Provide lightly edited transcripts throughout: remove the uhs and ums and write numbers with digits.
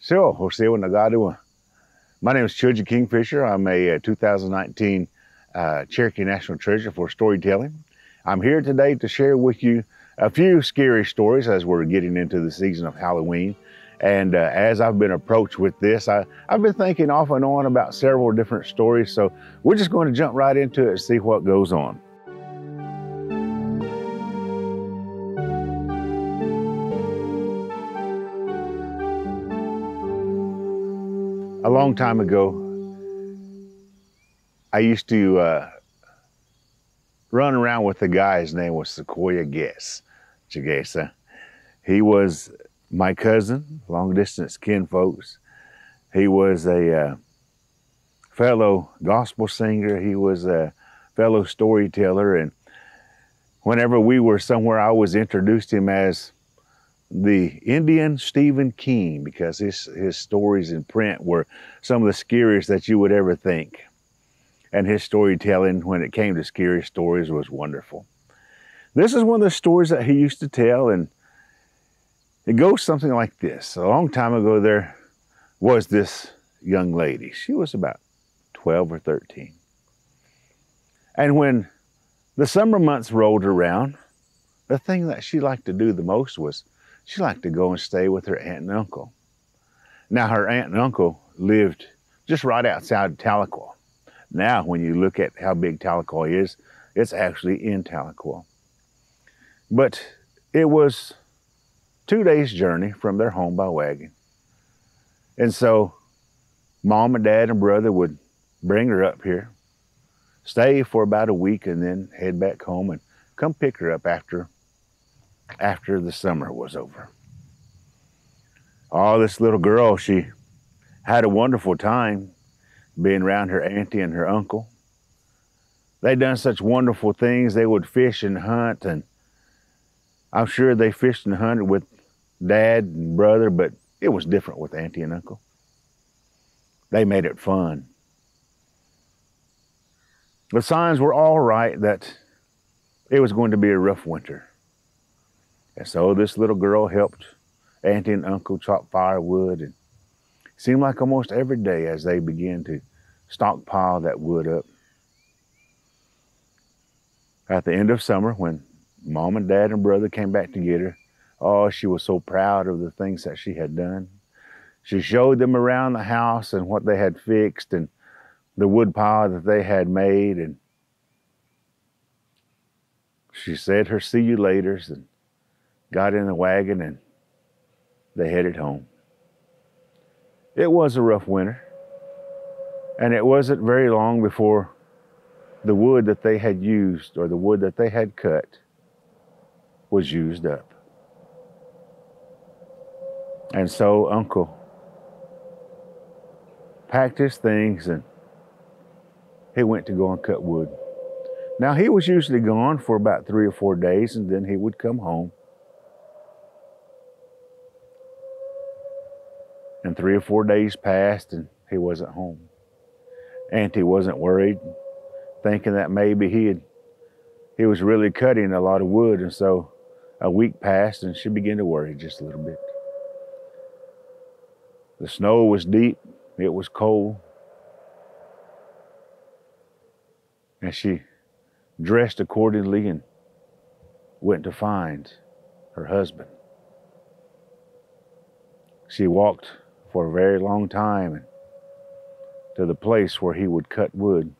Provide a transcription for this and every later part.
So, Jose Nagatua. My name is Choogie Kingfisher. I'm a 2019 Cherokee National Treasure for storytelling. I'm here today to share with you a few scary stories as we're getting into the season of Halloween. And as I've been approached with this, I've been thinking off and on about several different stories. So we're just going to jump right into it and see what goes on. A long time ago, I used to run around with a guy. His name was Sequoia Chagesa. He was my cousin, long distance kinfolks. He was a fellow gospel singer. He was a fellow storyteller. And whenever we were somewhere, I always introduced him as the Indian Stephen King, because his stories in print were some of the scariest that you would ever think. And his storytelling, when it came to scary stories, was wonderful. This is one of the stories that he used to tell, and it goes something like this. A long time ago, there was this young lady. She was about 12 or 13. And when the summer months rolled around, the thing that she liked to do the most was she liked to go and stay with her aunt and uncle. Now, her aunt and uncle lived just right outside of Tahlequah. Now, when you look at how big Tahlequah is, it's actually in Tahlequah. But it was 2 days' journey from their home by wagon. And so mom and dad and brother would bring her up here, stay for about a week, and then head back home and come pick her up after the summer was over. Oh, this little girl, she had a wonderful time being around her auntie and her uncle. They'd done such wonderful things. They would fish and hunt, and I'm sure they fished and hunted with dad and brother, but it was different with auntie and uncle. They made it fun. The signs were all right that it was going to be a rough winter. And so this little girl helped auntie and uncle chop firewood, and it seemed like almost every day as they began to stockpile that wood up. At the end of summer, when mom and dad and brother came back to get her, oh, she was so proud of the things that she had done. She showed them around the house and what they had fixed and the wood pile that they had made. And she said her see you laters and got in the wagon and they headed home. It was a rough winter, and it wasn't very long before the wood that they had used or the wood that they had cut was used up. And so Uncle packed his things and he went to go and cut wood. Now, he was usually gone for about 3 or 4 days, and then he would come home. And 3 or 4 days passed and he wasn't home. Auntie wasn't worried, thinking that maybe he was really cutting a lot of wood. And so a week passed and she began to worry just a little bit. The snow was deep, it was cold. And she dressed accordingly and went to find her husband. She walked for a very long time to the place where he would cut wood.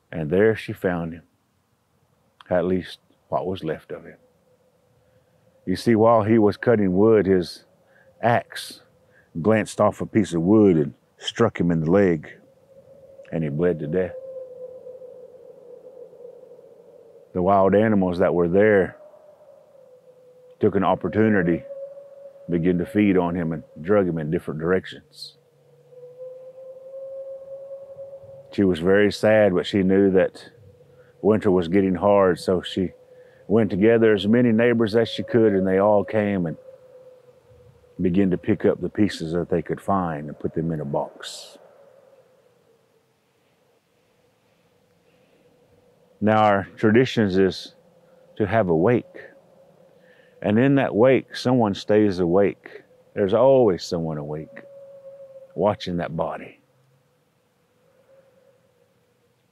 And there she found him, at least what was left of him. You see, while he was cutting wood, his axe glanced off a piece of wood and struck him in the leg, and he bled to death. The wild animals that were there took an opportunity, began to feed on him and drug him in different directions. She was very sad, but she knew that winter was getting hard, so she went together as many neighbors as she could, and they all came and began to pick up the pieces that they could find and put them in a box. Now, our traditions is to have a wake. And in that wake, someone stays awake There's always someone awake, watching that body.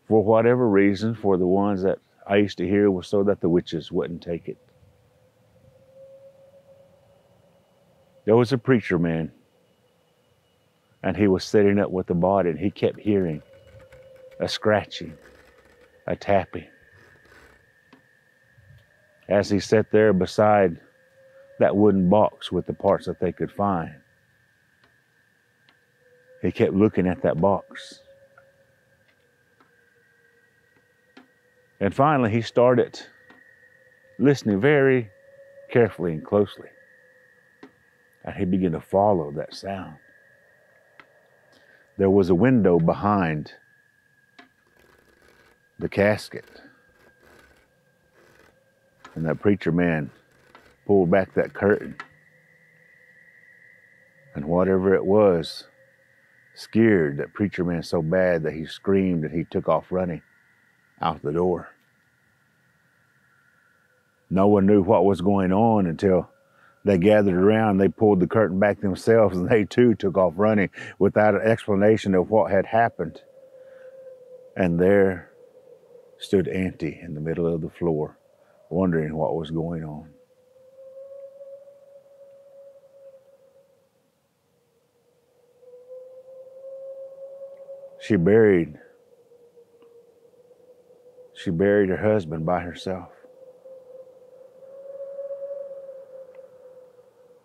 For whatever reason, for the ones that I used to hear was so that the witches wouldn't take it. There was a preacher man, and he was sitting up with the body, and he kept hearing a scratching, a tapping. As he sat there beside that wooden box with the parts that they could find, he kept looking at that box. And finally, he started listening very carefully and closely. And he began to follow that sound. There was a window behind the casket. And that preacher man pulled back that curtain. And whatever it was scared that preacher man so bad that he screamed and he took off running out the door. No one knew what was going on until they gathered around. They pulled the curtain back themselves, and they too took off running without an explanation of what had happened. And there stood Auntie in the middle of the floor, wondering what was going on. She buried her husband by herself.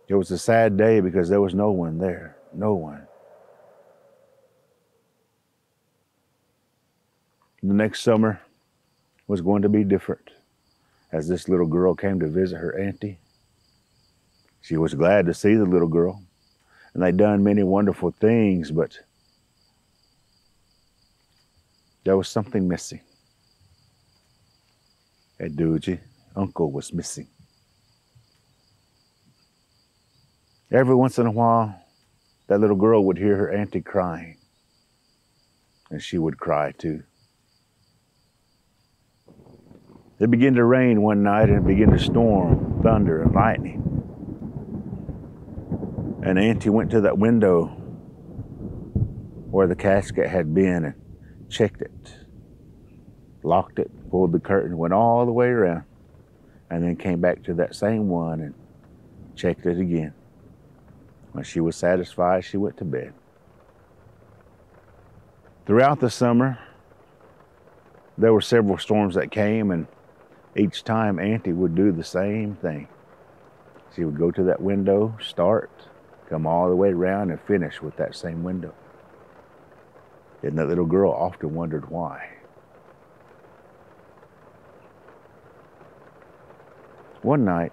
It was a sad day because there was no one there, no one. The next summer was going to be different. As this little girl came to visit her auntie, she was glad to see the little girl, and they'd done many wonderful things, but there was something missing. Eduji, uncle, was missing. Every once in a while, that little girl would hear her auntie crying, and she would cry too. It began to rain one night, and it began to storm, thunder and lightning. And Auntie went to that window where the casket had been and checked it, locked it, pulled the curtain, went all the way around, and then came back to that same one and checked it again. When she was satisfied, she went to bed. Throughout the summer, there were several storms that came, and each time Auntie would do the same thing. She would go to that window, start, come all the way around, and finish with that same window. And that little girl often wondered why. One night,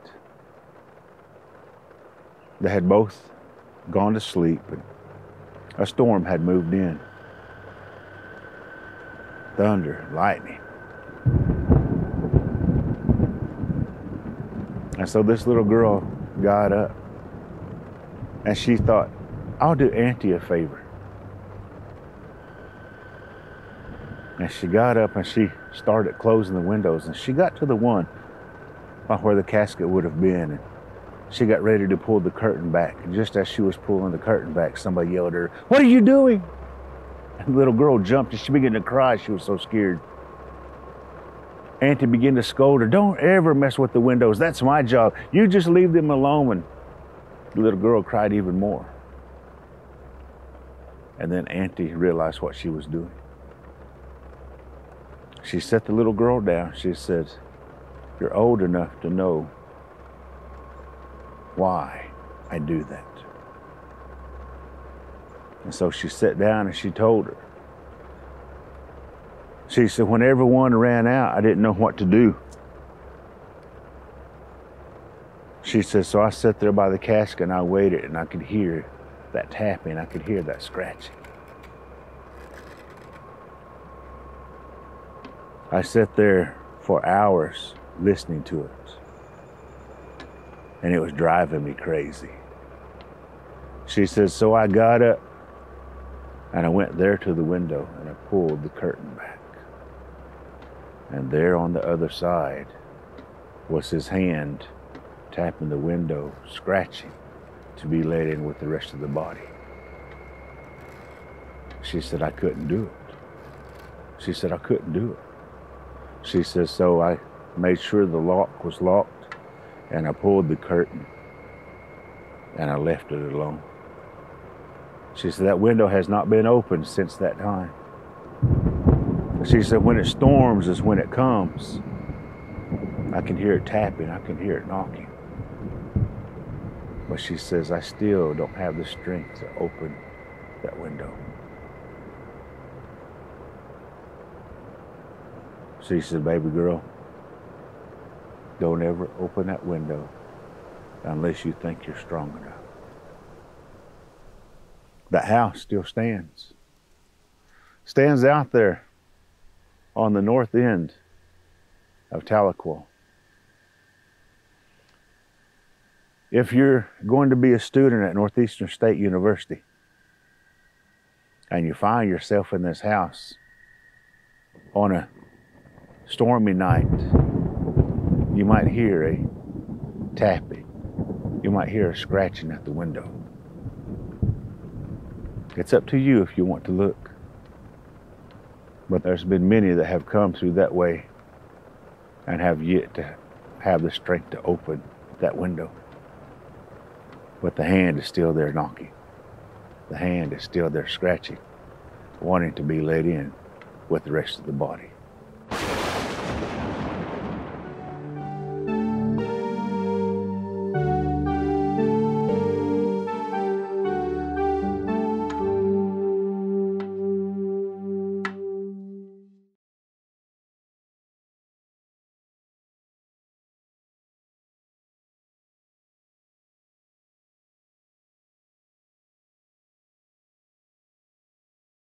they had both gone to sleep, and a storm had moved in. Thunder, lightning. And so this little girl got up, and she thought, I'll do Auntie a favor. And she got up and she started closing the windows, and she got to the one by where the casket would have been, and she got ready to pull the curtain back. And just as she was pulling the curtain back, somebody yelled at her, "What are you doing?" And the little girl jumped and she began to cry. She was so scared. Auntie began to scold her, "Don't ever mess with the windows. That's my job. You just leave them alone." And the little girl cried even more. And then Auntie realized what she was doing. She set the little girl down. She said, "You're old enough to know why I do that." And so she sat down and she told her. She said, "When everyone ran out, I didn't know what to do." She said, "So I sat there by the casket and I waited, and I could hear that tapping, I could hear that scratching. I sat there for hours listening to it, and it was driving me crazy." She said, "So I got up and I went there to the window and I pulled the curtain back. And there on the other side was his hand tapping the window, scratching, to be let in with the rest of the body. She said, I couldn't do it. She said, I couldn't do it. She says, so I made sure the lock was locked, and I pulled the curtain, and I left it alone. She said, that window has not been opened since that time. She said, when it storms is when it comes. I can hear it tapping, I can hear it knocking. But she says, I still don't have the strength to open that window. She said, baby girl, don't ever open that window unless you think you're strong enough. That house still stands. Stands out there on the north end of Tahlequah. If you're going to be a student at Northeastern State University and you find yourself in this house on a stormy night, you might hear a tapping. You might hear a scratching at the window. It's up to you if you want to look. But there's been many that have come through that way and have yet to have the strength to open that window. But the hand is still there knocking. The hand is still there scratching, wanting to be let in with the rest of the body.